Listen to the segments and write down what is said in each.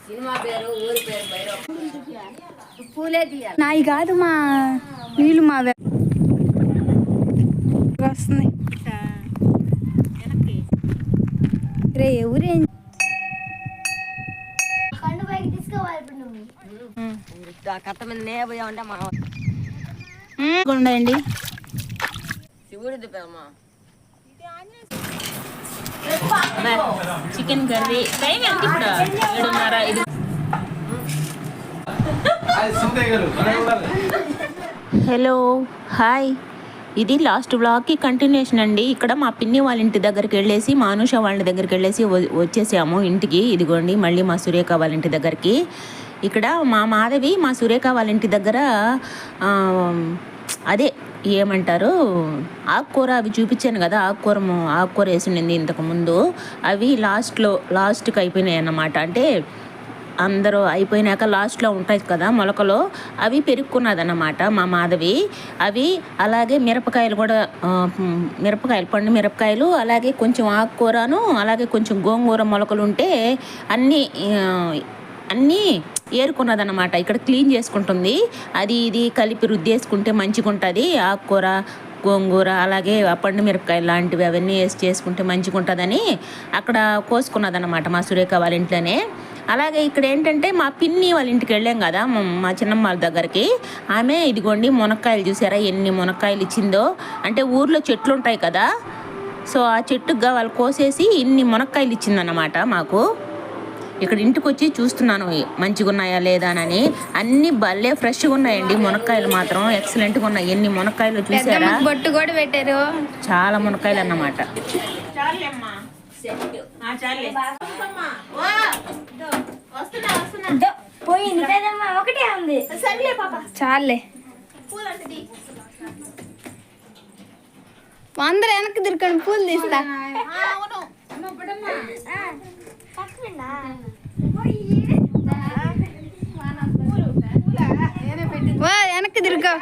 Cinema పేరు ఊరి పేరు భైరవ్. పూలే తీయాలి. నాయి కాదు మా నీళ్ళు మావే వస్తున్నాయి. రే ఊరేం కట్ట మీద నే పోయా ఉంటే మా ఉండండి. శివుడిది పేరమ్మా. చికెన్ కర్రీ టైం ఎంత ఇప్పుడు 7:30. హలో హాయ్, ఇది లాస్ట్ బ్లాగ్కి కంటిన్యూషన్ అండి. ఇక్కడ మా పిన్ని వాళ్ళ ఇంటి దగ్గరికి వెళ్ళేసి మానుష వాళ్ళ దగ్గరికి వెళ్ళేసి వచ్చేసాము ఇంటికి. ఇదిగోండి మళ్ళీ మా సురేఖ వాళ్ళ ఇంటి దగ్గరికి. ఇక్కడ మా మాధవి మా సురేఖ వాళ్ళ ఇంటి దగ్గర అదే ఏమంటారు ఆకుకూర అవి చూపించాను కదా, ఆకుకూర వేసిండింది ఇంతకుముందు. అవి లాస్ట్కి అయిపోయినాయి అన్నమాట. అంటే అందరూ అయిపోయినాక లాస్ట్లో ఉంటాయి కదా మొలకలు, అవి పెరుక్కున్నదన్నమాట మా మాధవి. అవి అలాగే మిరపకాయలు కూడా, పండు మిరపకాయలు, అలాగే కొంచెం ఆకుకూరను, అలాగే కొంచెం గోంగూర మొలకలు ఉంటే అన్నీ ఏరుకున్నదన్నమాట. ఇక్కడ క్లీన్ చేసుకుంటుంది. అది ఇది కలిపి రుద్దేసుకుంటే మంచిగా ఉంటుంది. ఆకుకూర, గోంగూర, అలాగే పండు మిరపకాయలు లాంటివి అవన్నీ వేసి చేసుకుంటే మంచిగా ఉంటుందని అక్కడ కోసుకున్నదన్నమాట మా సురేఖ వాళ్ళ ఇంట్లోనే. అలాగే ఇక్కడ ఏంటంటే మా పిన్ని వాళ్ళ ఇంటికి వెళ్ళాం కదా మా చిన్నమ్మ వాళ్ళ దగ్గరికి. ఆమె ఇదిగోండి మునక్కాయలు చూసారా ఎన్ని మునక్కాయలు ఇచ్చిందో. అంటే ఊర్లో చెట్లు ఉంటాయి కదా, సో ఆ చెట్టుగా వాళ్ళు కోసేసి ఇన్ని మునక్కాయలు ఇచ్చిందన్నమాట మాకు. ఇక్కడ ఇంటికి వచ్చి చూస్తున్నాను మంచిగా ఉన్నాయా లేదా అని. అన్ని భలే ఫ్రెష్గా ఉన్నాయండి మునక్కాయలు మాత్రం ఎక్సలెంట్గా ఉన్నాయి. ఎన్ని మునక్కాయలు చూసారా, బొట్టు కూడా పెట్టారు. చాలా మునక్కాయలు అన్నమాట. చాలే అందరూ వెనక్కి తిరగండి, పూలు తీస్తా. వెనక్కి తిరుగు.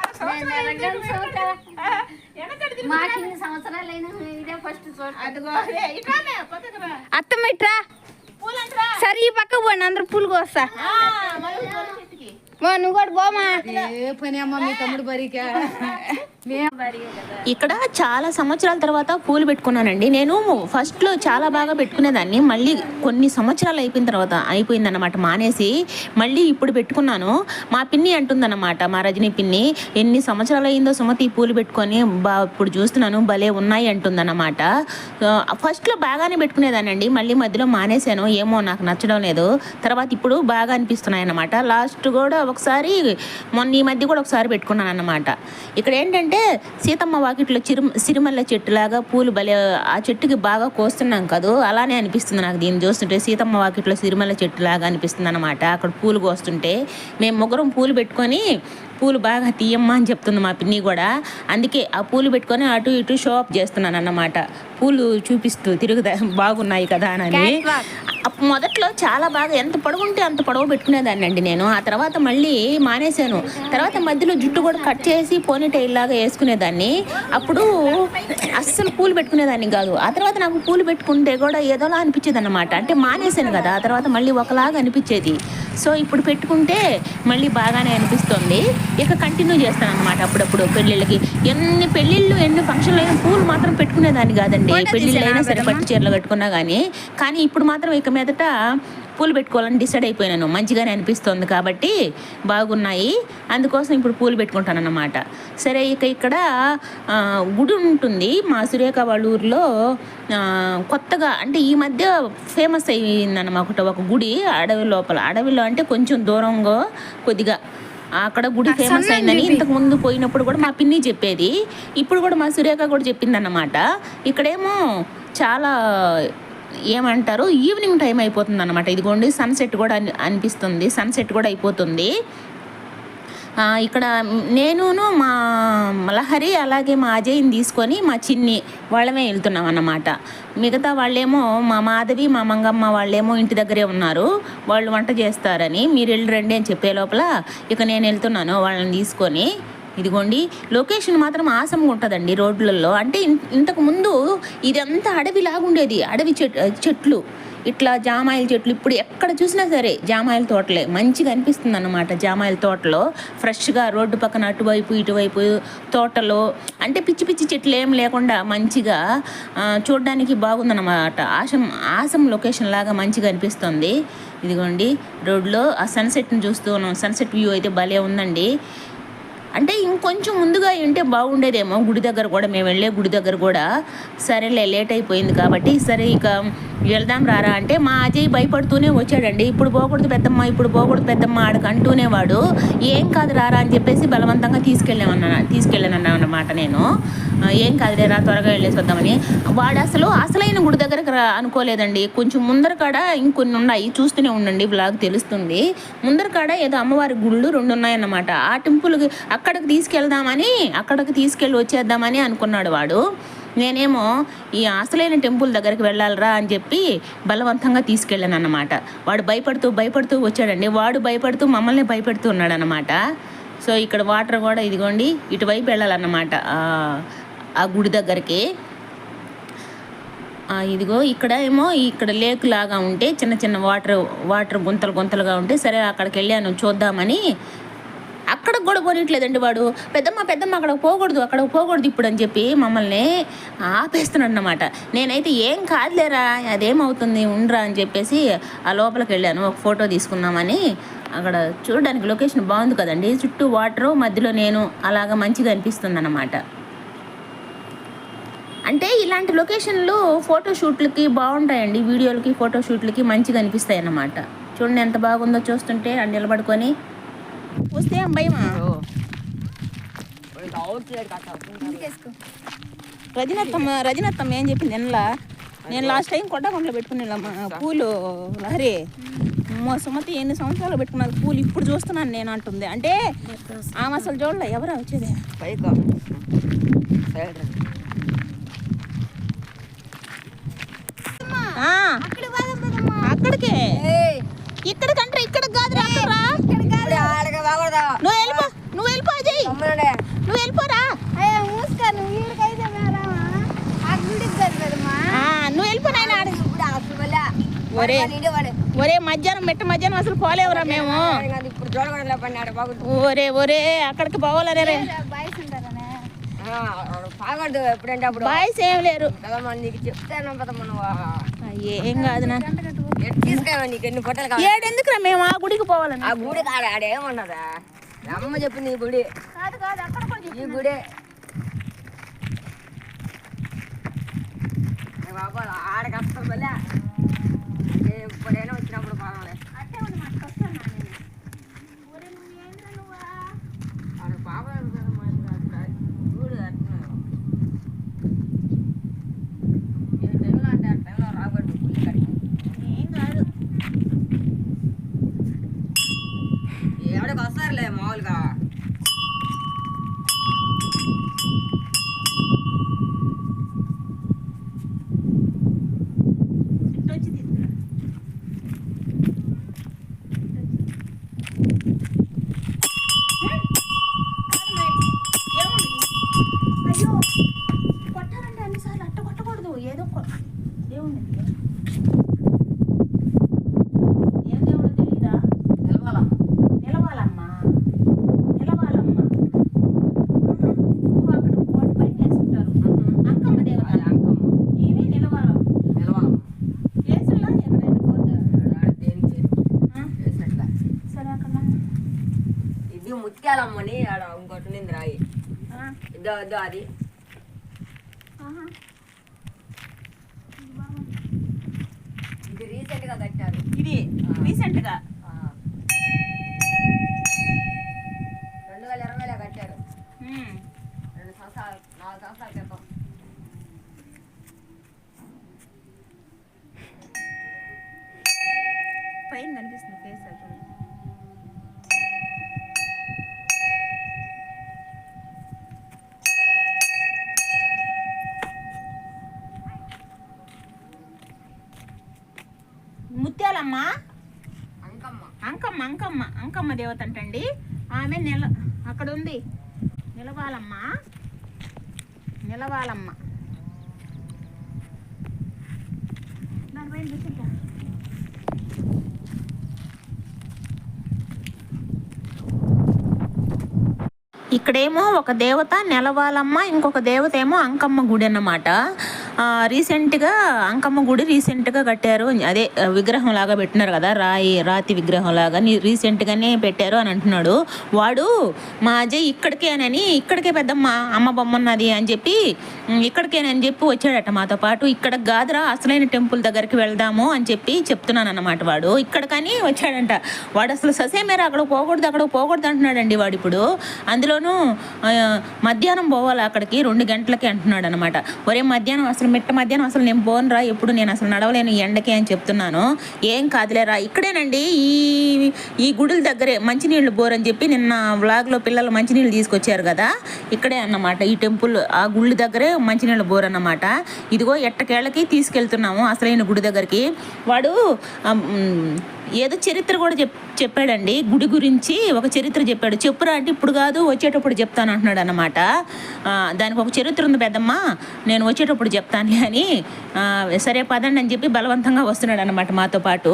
అత్తమిట్రా సరే ఈ పక్క పోండి, అందరు పూలు కోస్తా. నువ్వు కూడా పోమా. ఇక్కడ చాలా సంవత్సరాల తర్వాత పూలు పెట్టుకున్నానండి. నేను ఫస్ట్లో చాలా బాగా పెట్టుకునేదాన్ని, మళ్ళీ కొన్ని సంవత్సరాలు అయిపోయిందన్నమాట మానేసి మళ్ళీ ఇప్పుడు పెట్టుకున్నాను. మా పిన్ని అంటుందన్నమాట, మా రజనీ పిన్ని, ఎన్ని సంవత్సరాలు అయిందో సుమతి పూలు పెట్టుకొని, ఇప్పుడు చూస్తున్నాను భలే ఉన్నాయి అంటుందన్నమాట. ఫస్ట్లో బాగానే పెట్టుకునేదాన్ని అండి, మళ్ళీ మధ్యలో మానేశాను. ఏమో నాకు నచ్చడం లేదు. తర్వాత ఇప్పుడు బాగా అనిపిస్తున్నాయి అన్నమాట. లాస్ట్ కూడా ఒకసారి మొన్న ఈ మధ్య కూడా ఒకసారి పెట్టుకున్నాను అన్నమాట. ఇక్కడ ఏంటంటే సీతమ్మ వాకిట్లో సిరిమల్ల చెట్టులాగా పూలు భలే, ఆ చెట్టుకి బాగా కోస్తున్నాం కదా, అలానే అనిపిస్తుంది నాకు దీన్ని చూస్తుంటే. సీతమ్మ వాకిట్లో సిరిమల్ల చెట్టులాగా అనిపిస్తుంది అన్నమాట అక్కడ పూలు కోస్తుంటే. మేము ముగ్గురం పూలు పెట్టుకొని పూలు బాగా తీయమ్మా అని చెప్తుంది మా పిన్ని కూడా. అందుకే ఆ పూలు పెట్టుకొని అటు ఇటు షో అప్ చేస్తున్నాను అన్నమాట, పూలు చూపిస్తూ తిరుగుతా బాగున్నాయి కదా అని. మొదట్లో చాలా బాగా ఎంత పొడవుంటే అంత పొడవు పెట్టుకునేదాన్ని అండి నేను. ఆ తర్వాత మళ్ళీ మానేశాను. తర్వాత మధ్యలో జుట్టు కూడా కట్ చేసి పోనీటైల్ లాగా వేసుకునేదాన్ని. అప్పుడు అస్సలు పూలు పెట్టుకునేదాన్ని కాదు. ఆ తర్వాత నాకు పూలు పెట్టుకుంటే కూడా ఏదోలా అనిపించేది అన్నమాట. అంటే మానేశాను కదా, ఆ తర్వాత మళ్ళీ ఒకలాగా అనిపించేది. సో ఇప్పుడు పెట్టుకుంటే మళ్ళీ బాగానే అనిపిస్తుంది. ఇక కంటిన్యూ చేస్తాను అనమాట. అప్పుడప్పుడు పెళ్ళిళ్ళకి, ఎన్ని పెళ్ళిళ్ళు ఎన్ని ఫంక్షన్లు అయినా పూలు మాత్రం పెట్టుకునేదాన్ని కాదండి. పెళ్ళిళ్ళు అయినా సరే పట్టు చీరలు కట్టుకున్నా కానీ ఇప్పుడు మాత్రం ఇక మీదట పూలు పెట్టుకోవాలని డిసైడ్ అయిపోయినాను. మంచిగానే అనిపిస్తుంది కాబట్టి బాగున్నాయి, అందుకోసం ఇప్పుడు పూలు పెట్టుకుంటాను అన్నమాట. సరే ఇక ఇక్కడ గుడి ఉంటుంది మా సురేఖ వాళ్ళ ఊరిలో. కొత్తగా అంటే ఈ మధ్య ఫేమస్ అయిందన్నమాట ఒక గుడి అడవిలో అంటే కొంచెం దూరంగా కొద్దిగా అక్కడ గుడి ఫేమస్ అయిందని ఇంతకు ముందు పోయినప్పుడు కూడా మా పిన్ని చెప్పేది, ఇప్పుడు కూడా మా సురేఖ కూడా చెప్పింది అన్నమాట. ఇక్కడేమో చాలా ఏమంటారు ఈవినింగ్ టైం అయిపోతుంది అన్నమాట. ఇదిగోండి సన్సెట్ కూడా అనిపిస్తుంది, సన్సెట్ కూడా అయిపోతుంది. ఇక్కడ నేనును మా లహరి అలాగే మా అజయ్ని తీసుకొని మా చిన్ని వాళ్ళమే వెళ్తున్నాం అన్నమాట. మిగతా వాళ్ళేమో మా మాధవి మా మంగమ్మ వాళ్ళేమో ఇంటి దగ్గరే ఉన్నారు, వాళ్ళు వంట చేస్తారని మీరు వెళ్ళి రండి అని చెప్పే లోపల ఇక నేను వెళ్తున్నాను వాళ్ళని తీసుకొని. ఇదిగోండి లొకేషన్ మాత్రం ఆసంగా ఉంటుందండి రోడ్లలో. అంటే ఇంతకు ముందు ఇదంతా అడవి లాగుండేది, అడవి చెట్లు. ఇట్లా జామాయిల చెట్లు ఇప్పుడు ఎక్కడ చూసినా సరే జామాయిల తోటలే మంచిగా అనిపిస్తుంది అన్నమాట. జామాయిల తోటలో ఫ్రెష్గా రోడ్డు పక్కన అటువైపు ఇటువైపు తోటలో అంటే పిచ్చి పిచ్చి చెట్లు ఏం లేకుండా మంచిగా చూడడానికి బాగుందన్నమాట. ఆసం లొకేషన్ లాగా మంచిగా అనిపిస్తుంది. ఇదిగోండి రోడ్లో ఆ సన్సెట్ని చూస్తూ ఉన్నాం. సన్సెట్ వ్యూ అయితే భలే ఉందండి. అంటే ఇంకొంచెం ముందుగా ఉంటే బాగుండేదేమో గుడి దగ్గర కూడా, మేము వెళ్ళే గుడి దగ్గర కూడా. సరేలే లేట్ అయిపోయింది కాబట్టి సరే ఇక వెళ్దాం రారా అంటే మా అజయ్ భయపడుతూనే వచ్చాడండి. ఇప్పుడు పోకూడదు పెద్దమ్మ, ఇప్పుడు పోకూడదు పెద్దమ్మ ఆడకు అంటూనే వాడు. ఏం కాదు రారా అని చెప్పేసి బలవంతంగా తీసుకెళ్ళాను అన్నమాట. నేను ఏం కాదు రా త్వరగా వెళ్ళేసి వద్దామని. వాడు అసలైన గుడి దగ్గరకు అనుకోలేదండి. కొంచెం ముందర కాడ ఇంకొన్ని ఉన్నాయి, చూస్తూనే ఉండండి బ్లాగ్ తెలుస్తుంది. ముందర కాడ ఏదో అమ్మవారి గుళ్ళు 2 ఉన్నాయన్నమాట. ఆ టెంపుల్కి అక్కడికి తీసుకెళ్ళి వచ్చేద్దామని అనుకున్నాడు వాడు. నేనేమో ఈ అసలైన టెంపుల్ దగ్గరికి వెళ్ళాలిరా అని చెప్పి బలవంతంగా తీసుకెళ్ళాను అన్నమాట. వాడు భయపడుతూ వచ్చాడండి. వాడు భయపడుతూ మమ్మల్ని భయపెడుతూ ఉన్నాడు అన్నమాట. సో ఇక్కడ వాటర్ కూడా ఇదిగోండి ఇటువైపు వెళ్ళాలన్నమాట ఆ గుడి దగ్గరికి. ఇదిగో ఇక్కడ ఏమో ఇక్కడ లేక్ లాగా ఉంటే చిన్న చిన్న వాటర్ గుంతలుగా ఉంటే సరే అక్కడికి వెళ్ళాను చూద్దామని. అక్కడికి కూడా పోనట్లేదండి వాడు. పెద్దమ్మ అక్కడికి పోకూడదు ఇప్పుడు అని చెప్పి మమ్మల్ని ఆపేస్తున్నాడు అన్నమాట. నేనైతే ఏం కాదులేరా అదేమవుతుంది ఉండరా అని చెప్పేసి ఆ లోపలికి వెళ్ళాను ఒక ఫోటో తీసుకుందామని. అక్కడ చూడడానికి లొకేషన్ బాగుంది కదండి, చుట్టూ వాటరు మధ్యలో నేను, అలాగా మంచిగా అనిపిస్తుంది అన్నమాట. అంటే ఇలాంటి లొకేషన్లు ఫోటోషూట్లకి బాగుంటాయండి, వీడియోలకి ఫోటోషూట్లకి మంచిగా అనిపిస్తాయి అన్నమాట. చూడండి ఎంత బాగుందో చూస్తుంటే అది నిలబడుకొని వస్తే భయమా. రజనత్తమ్మ ఏం చెప్పింది నేను లాస్ట్ టైం కొట్టకుండా పెట్టుకునేమ్మా పూలు లహరి సుమతి ఎన్ని సంవత్సరాలు పెట్టుకున్నది పూలు ఇప్పుడు చూస్తున్నాను నేను అంటుంది. అంటే ఆమె అసలు చూడలే ఎవరా వచ్చేది అక్కడికే ఇక్కడికంటే ఇక్కడికి కాదురా. నువ్వు వెళ్ళిపో అజయ్, నువ్వు వెళ్ళిపోరా. నువ్వు వెళ్ళిపో నాయన. ఒరే మధ్యాహ్నం అసలు పోలేవురా మేము. ఒరే అక్కడికి పోవాలనే బాయ్స్ ఏం లేరు. ఏం కాదు ఏడెందుకురా మేము ఆ గుడికి పోవాలని. ఆ గుడి ఆడేమన్నదా అమ్మ చెప్పింది. ఈ గుడి ఈ గుడే బాబా ఆడకి వస్తాం వల్ల ఎప్పుడైనా వచ్చినప్పుడు బాగాలే ఆడ బాబా గుడి ఏ టైంలో అంటే ఆ టైంలో రాకూడదు గుడి కడికి. ఏం కాదు ఎవడికి వస్తారులే మామూలుగా. అయ్యో కొట్టాలంటే అన్నిసార్లు అట్ట కొట్టకూడదు. ఏదో దేవుణ్ణి ఏం దేవుడో తెలీదా? నిలవాలమ్మా అక్కడ కోట పైన వేసుంటారు. అంకమ్మ దేవత ఇవి నిలవాలం వేసులా ఎక్కడైనా కోట దేనికి సరే అక్కడ ఇది ముత్యాలమ్మని ఆడ ఇంకోటి ఉంది రాయి. ఇద్దో అది ఇది రీసెంట్ గా కట్టారు. ఇది రీసెంట్ గా 2020లో కట్టారు. 4 సంవత్సరాల క్రితం. పైన కనిపిస్తుంది ఫేస్ అక్కడ. ముత్యాలమ్మ అంకమ్మ దేవత అంటండి. ఆమె అక్కడ ఉంది. నిలవాలమ్మ దానిపైన ఇక్కడేమో ఒక దేవత నెలవాలమ్మ, ఇంకొక దేవత ఏమో అంకమ్మ గుడి అన్నమాట. రీసెంట్గా అంకమ్మ గుడి రీసెంట్గా కట్టారు, అదే విగ్రహం లాగా పెట్టినారు కదా, రాతి విగ్రహం లాగా రీసెంట్గానే పెట్టారు అని అంటున్నాడు వాడు. మా అజయ్ ఇక్కడికే పెద్దమ్మ అమ్మ బొమ్మ ఉన్నది అని చెప్పి ఇక్కడికేనని చెప్పి వచ్చాడట మాతో పాటు. ఇక్కడ గాదరా అసలైన టెంపుల్ దగ్గరికి వెళ్దాము అని చెప్పి చెప్తున్నాను అన్నమాట. వాడు ఇక్కడికని వచ్చాడంట. వాడు అసలు ససేమేర అక్కడికి పోకూడదు అంటున్నాడండి వాడు ఇప్పుడు. అందులోనూ మధ్యాహ్నం పోవాలి అక్కడికి 2 గంటలకి అంటున్నాడు అనమాట. ఒరే మధ్యాహ్నం అసలు నేను పోనురా, ఎప్పుడు నేను అసలు నడవలేను ఎండకి అని చెప్తున్నాను. ఏం కాదులేరా, ఇక్కడేనండి ఈ గుడుల దగ్గరే మంచినీళ్ళు బోర్ అని చెప్పి నిన్న వ్లాగ్లో పిల్లలు మంచినీళ్ళు తీసుకొచ్చారు కదా, ఇక్కడే అన్నమాట ఈ టెంపుల్. ఆ గుడి దగ్గరే మంచినీళ్ళ బోర్ అన్నమాట. ఇదిగో ఎట్టకేళ్ళకి తీసుకెళ్తున్నాము అసలైన గుడి దగ్గరికి. వాడు ఏదో చరిత్ర కూడా చెప్పాడండి గుడి గురించి, ఒక చరిత్ర చెప్పాడు. చెప్పురా అంటే ఇప్పుడు కాదు వచ్చేటప్పుడు చెప్తాను అంటున్నాడు అన్నమాట. దానికి ఒక చరిత్ర ఉంది పెద్దమ్మ, నేను వచ్చేటప్పుడు చెప్తానులే అని సరే పదండి అని చెప్పి బలవంతంగా వస్తున్నాడు అన్నమాట మాతో పాటు.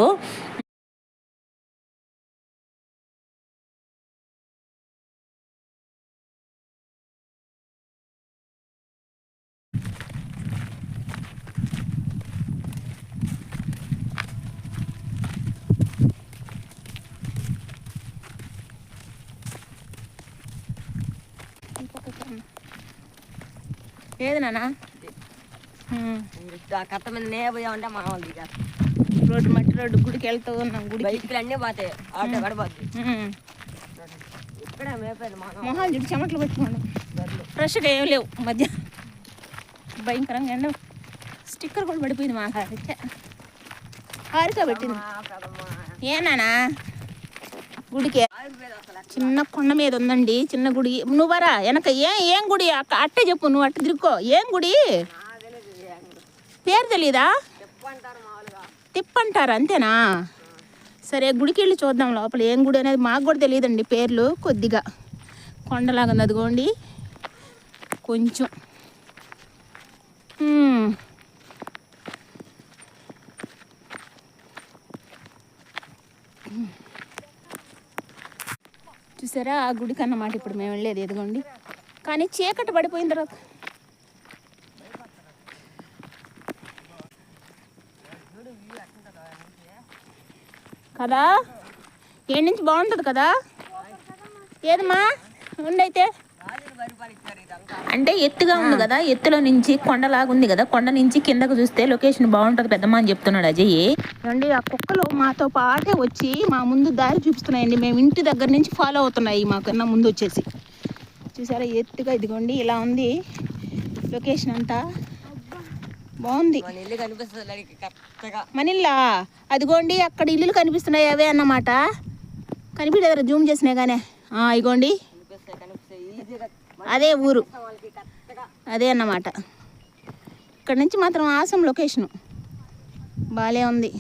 ఏది నానా కట్ట మీద నే పోయామంటే మా వాళ్ళు మట్టి రోడ్డు గుడికి వెళ్తూ ఉన్నాం. గుడి బైక్లు అన్నీ పోతాయి, ఆటో పడిపోద్ది. ఇక్కడ మేపేది మొహాలు చుట్టూ చెమట్లు పెట్టుకోండి. ఫ్రెష్గా ఏం లేవు మధ్య, భయంకరంగా ఎండ. స్టిక్కర్ కూడా పడిపోయింది మా హారిక పెట్టింది. ఏనానా గుడికి చిన్న కొండ మీద ఉందండి చిన్న గుడి. నువ్వరా వెనక ఏం గుడి అట్టే చెప్పు, నువ్వు అట్ట తిరుక్కో. ఏం గుడి పేరు తెలీదా? తిప్పంటారు అంతేనా? సరే గుడికి వెళ్ళి చూద్దాం లోపల ఏం గుడి అనేది. మాకు కూడా తెలియదండి పేర్లు. కొద్దిగా కొండలాగా ఉంది అదిగోండి కొంచెం. చూసారా ఆ గుడికి అన్నమాట ఇప్పుడు మేము వెళ్ళేది. ఎదుగోండి కానీ చీకటి పడిపోయిన తర్వాత కదా ఏడు నుంచి బాగుంటుంది కదా. ఏదమ్మా ఉండైతే అంటే ఎత్తుగా ఉంది కదా, ఎత్తులో నుంచి కొండలాగా ఉంది కదా, కొండ నుంచి కిందకు చూస్తే లొకేషన్ బాగుంటుంది పెద్దమ్మ అని చెప్తున్నాడు అజయ్. అండి ఆ కుక్కలు మాతో పాటే వచ్చి మా ముందు దారి చూపిస్తున్నాయండి. మేము ఇంటి దగ్గర నుంచి ఫాలో అవుతున్నాయి మాకన్నా ముందు వచ్చేసి. చూసారా ఎత్తుగా ఇదిగోండి ఇలా ఉంది లొకేషన్ అంతా బాగుంది. మన ఇల్లా అదిగోండి అక్కడ ఇల్లులు కనిపిస్తున్నాయి అవే అన్నమాట. కనిపించదు జూమ్ చేసినా కానీ ఇగోండి అదే ఊరు అదే అన్నమాట. ఇక్కడ నుంచి మాత్రం ఆసం లొకేషను బాగాలే ఉంది.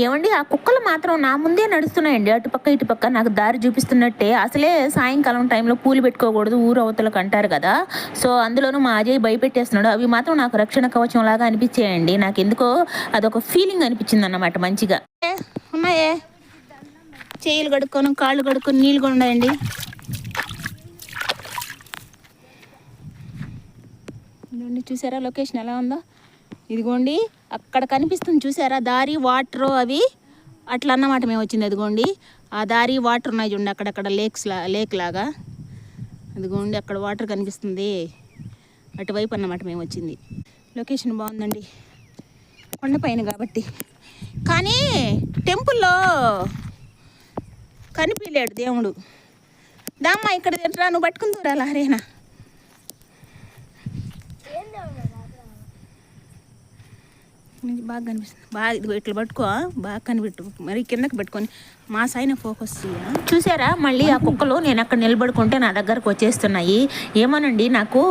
ఏమండి ఆ కుక్కలు మాత్రం నా ముందే నడుస్తున్నాయండి, అటుపక్క ఇటుపక్క నాకు దారి చూపిస్తున్నట్టే. అసలే సాయంకాలం టైంలో పూలు పెట్టుకోకూడదు ఊరు అవతలకు అంటారు కదా, సో అందులోనూ మా అజయ్ భయపెట్టేస్తున్నాడు. అవి మాత్రం నాకు రక్షణ కవచం లాగా అనిపించాయండి. నాకు ఎందుకో అదొక ఫీలింగ్ అనిపించింది అన్నమాట మంచిగా. ఉన్నాయే చేతులు కడుక్కొని కాళ్ళు కడుక్కొని నీళ్ళు కూడా ఉన్నాయండి. చూసారా లొకేషన్ ఎలా ఉందో. ఇదిగోండి అక్కడ కనిపిస్తుంది చూసారా దారి వాటర్ అవి అట్లా అన్నమాట మేము వచ్చింది. అదిగోండి ఆ దారి వాటర్ ఉన్నాయి చూడండి అక్కడక్కడ లేక్ లాగా. అదిగోండి అక్కడ వాటర్ కనిపిస్తుంది అటువైపు అన్నమాట మేము వచ్చింది. లొకేషన్ బాగుందండి కొండపైన కాబట్టి. కానీ టెంపుల్లో కనిపించలేడు దేవుడు. దామ్మా ఇక్కడ తింటరా నువ్వు పట్టుకుని దూరాలా హరేనా. బాగా కనిపిస్తుంది బాగా. ఇది ఇట్లా పట్టుకో బాగా కనిపెట్టు, మరి కిందకి పెట్టుకొని మా సైన్ ఫోకస్ చూసారా. మళ్ళీ ఆ కుక్కలు నేను అక్కడ నిలబడుకుంటే నా దగ్గరకు వచ్చేస్తున్నాయి. ఏమోనండి నాకు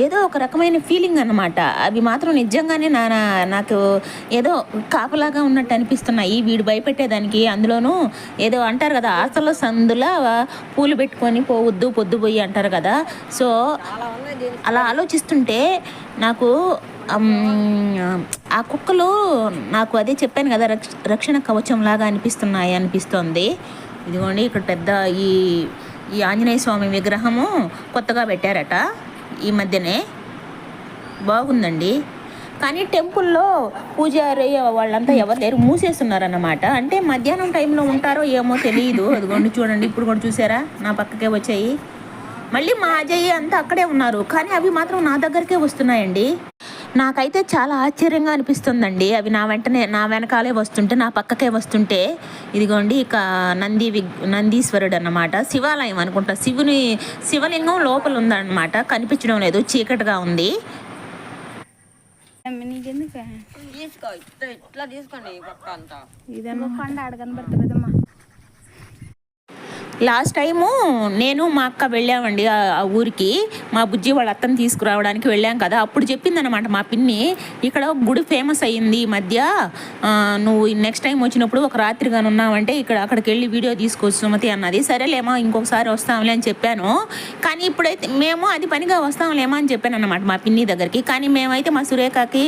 ఏదో ఒక రకమైన ఫీలింగ్ అన్నమాట. అవి మాత్రం నిజంగానే నాకు ఏదో కాపలాగా ఉన్నట్టు అనిపిస్తున్నాయి వీడు భయపెట్టేదానికి. అందులోనూ ఏదో అంటారు కదా ఆశలో సందులా పూలు పెట్టుకొని పోవద్దు పొద్దుపోయి అంటారు కదా. సో అలా ఆలోచిస్తుంటే నాకు ఆ కుక్కలు నాకు అదే చెప్పాను కదా రక్షణ కవచం లాగా అనిపిస్తున్నాయి అనిపిస్తుంది. ఇదిగోండి ఇక్కడ పెద్ద ఈ ఈ ఆంజనేయ స్వామి విగ్రహము కొత్తగా పెట్టారట ఈ మధ్యనే, బాగుందండి. కానీ టెంపుల్లో పూజారి వాళ్ళంతా ఎవరు లేరు, మూసేస్తున్నారన్నమాట. అంటే మధ్యాహ్నం టైంలో ఉంటారో ఏమో తెలియదు. అదిగోండి చూడండి, ఇప్పుడు కూడా చూసారా నా పక్కకే వచ్చాయి. మళ్ళీ మా అజయ్ అంతా అక్కడే ఉన్నారు, కానీ అవి మాత్రం నా దగ్గరికే వస్తున్నాయండి. నాకైతే చాలా ఆశ్చర్యంగా అనిపిస్తుందండి. అవి నా వెనకాలే వస్తుంటే, నా పక్కకే వస్తుంటే. ఇదిగోండి ఇక నందీశ్వరుడు అన్నమాట, శివాలయం అనుకుంటా. శివలింగం లోపల ఉందన్నమాట, కనిపించడం లేదు, చీకటిగా ఉంది. ఇట్లా తీసుకోండి పక్క అంతా. లాస్ట్ టైము నేను మా అక్క వెళ్ళామండి ఆ ఊరికి, మా బుజ్జి వాళ్ళ అత్తని తీసుకురావడానికి వెళ్ళాం కదా. అప్పుడు చెప్పిందనమాట మా పిన్ని, ఇక్కడ గుడి ఫేమస్ అయ్యింది ఈ మధ్య, నువ్వు నెక్స్ట్ టైం వచ్చినప్పుడు ఒక రాత్రిగా ఉన్నావంటే అక్కడికి వెళ్ళి వీడియో తీసుకోవచ్చు సుమతి అన్నది. సరేలేమో ఇంకొకసారి వస్తాంలే అని చెప్పాను. కానీ ఇప్పుడైతే మేము అది పనిగా వస్తాంలేమో అని చెప్పాను అన్నమాట మా పిన్ని దగ్గరికి. కానీ మేమైతే మా సురేఖకి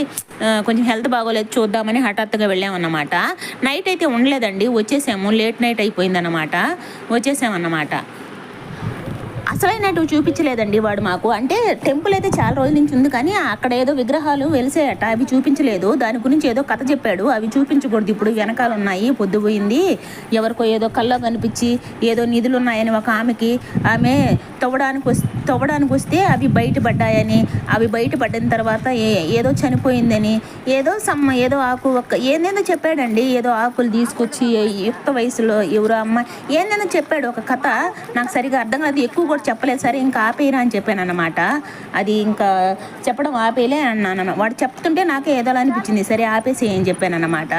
కొంచెం హెల్త్ బాగోలేదు, చూద్దామని హఠాత్తుగా వెళ్ళామన్నమాట. నైట్ అయితే ఉండలేదండి, వచ్చేసాము. Late night అయిపోయిందన్నమాట, వచ్చేసామన్నమాట. అసలైనట్టు చూపించలేదండి వాడు మాకు. అంటే టెంపుల్ అయితే చాలా రోజుల నుంచి ఉంది, కానీ అక్కడ ఏదో విగ్రహాలు వెలిసాయట, అవి చూపించలేదు. దాని గురించి ఏదో కథ చెప్పాడు, అవి చూపించకూడదు, ఇప్పుడు వెనకాల ఉన్నాయి, పొద్దుపోయింది, ఎవరికో ఏదో కల్లో కనిపించి ఏదో నిధులు ఉన్నాయని ఒక ఆమె తవ్వడానికి వస్తే అవి బయటపడ్డాయని, అవి బయటపడిన తర్వాత ఏదో చనిపోయిందని, ఏదో ఆకు ఏందేదో చెప్పాడండి. ఏదో ఆకులు తీసుకొచ్చి యుక్త వయసులో ఎవరో అమ్మాయి ఏందేదో చెప్పాడు ఒక కథ, నాకు సరిగా అర్థం కాదు, ఎక్కువ కూడా చెప్పలేదు. సరే ఇంకా ఆపేయరా అని చెప్పాను అన్నమాట. అది ఇంకా చెప్పడం ఆపేయలే అన్నాను. వాడు చెప్తుంటే నాకే ఏదో అనిపించింది, సరే ఆపేసి ఏం చెప్పాను అన్నమాట.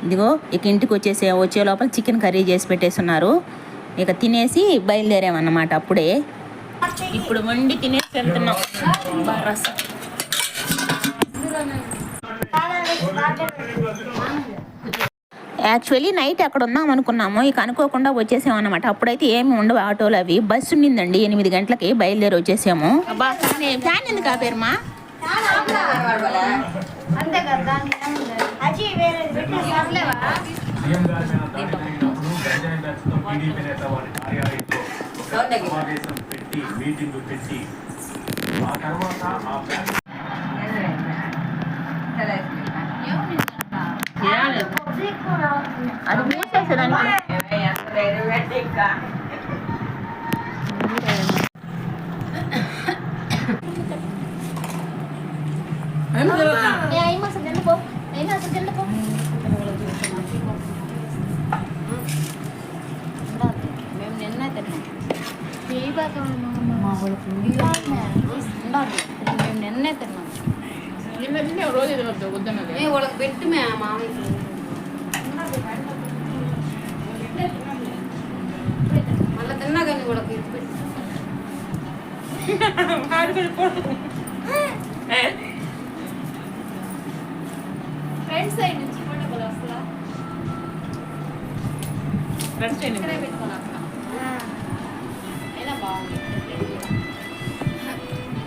ఇదిగో ఇక ఇంటికి వచ్చే లోపల చికెన్ కర్రీ చేసి పెట్టేస్తున్నారు. ఇక తినేసి బయలుదేరామన్నమాట. అప్పుడే ఇప్పుడు వండి తినేసి వెళ్తున్నాం. యాక్చువల్లీ నైట్ అక్కడ ఉన్నాం అనుకున్నాము, ఇక అనుకోకుండా వచ్చేసాము అనమాట. అప్పుడైతే ఏమి ఉండవు ఆటోలు, అవి బస్సు ఉండిందండి 8 గంటలకి బయలుదేరి వచ్చేసాము. ఫ్యాన్ ఎందుకు ఆపేరమ్మా? అది మూసేసేదానికి మేము నిన్న తిన్నాం, మేము నిన్నే తిన్నాం. రోజు వాళ్ళకి పెట్టి మామయ్య మళ్ళీ తిన్నా కానీ వాళ్ళకి ఫ్రంట్ సైడ్ నుంచి వస్తా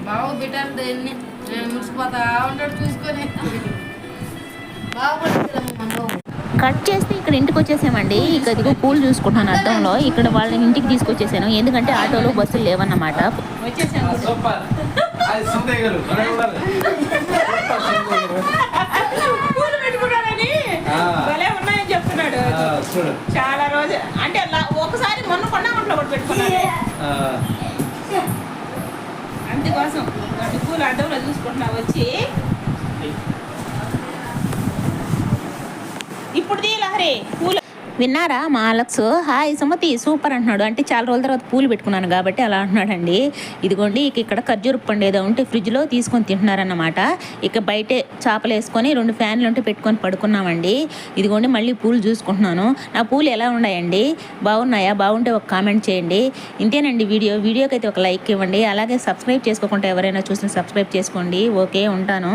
బాగా పెట్టారు దాన్ని, మురిసిపోతా ఉంటాడు చూసుకొని. కట్ చేస్తే ఇక్కడ ఇంటికి వచ్చేసామండి. ఇక ఇదిగో పూలు చూసుకుంటున్నాను అద్దంలో. ఇక్కడ వాళ్ళని ఇంటికి తీసుకొచ్చేసాను, ఎందుకంటే ఆటోలు బస్సులు లేవన్నమాట. చెప్తున్నాడు చాలా రోజు, అంటే ఒకసారి మొన్న కొండ కూడా పెట్టుకున్నాను, అందుకోసం పూలు అద్దంలో చూసుకుంటున్నా వచ్చి. ఇప్పుడు లహరి పూలు విన్నారా మా అలెక్స్? హాయ్ సుమతి సూపర్ అంటున్నాడు. అంటే చాలా రోజుల తర్వాత పూలు పెట్టుకున్నాను కాబట్టి అలా అంటున్నాడండి. ఇదిగోండి ఇక్కడ ఖర్జూర పండు ఏదో ఉంటే ఫ్రిడ్జ్లో తీసుకొని తింటున్నారన్నమాట. ఇక బయటే చేపలు వేసుకొని 2 ఫ్యాన్లు ఉంటే పెట్టుకొని పడుకున్నామండి. ఇదిగోండి మళ్ళీ పూలు చూసుకుంటున్నాను. నా పూలు ఎలా ఉన్నాయండి? బాగున్నాయా? బాగుంటే ఒక కామెంట్ చేయండి. ఇంతేనండి వీడియోకి అయితే ఒక లైక్ ఇవ్వండి. అలాగే సబ్స్క్రైబ్ చేసుకోకుండా ఎవరైనా చూసినా సబ్స్క్రైబ్ చేసుకోండి. ఓకే, ఉంటాను.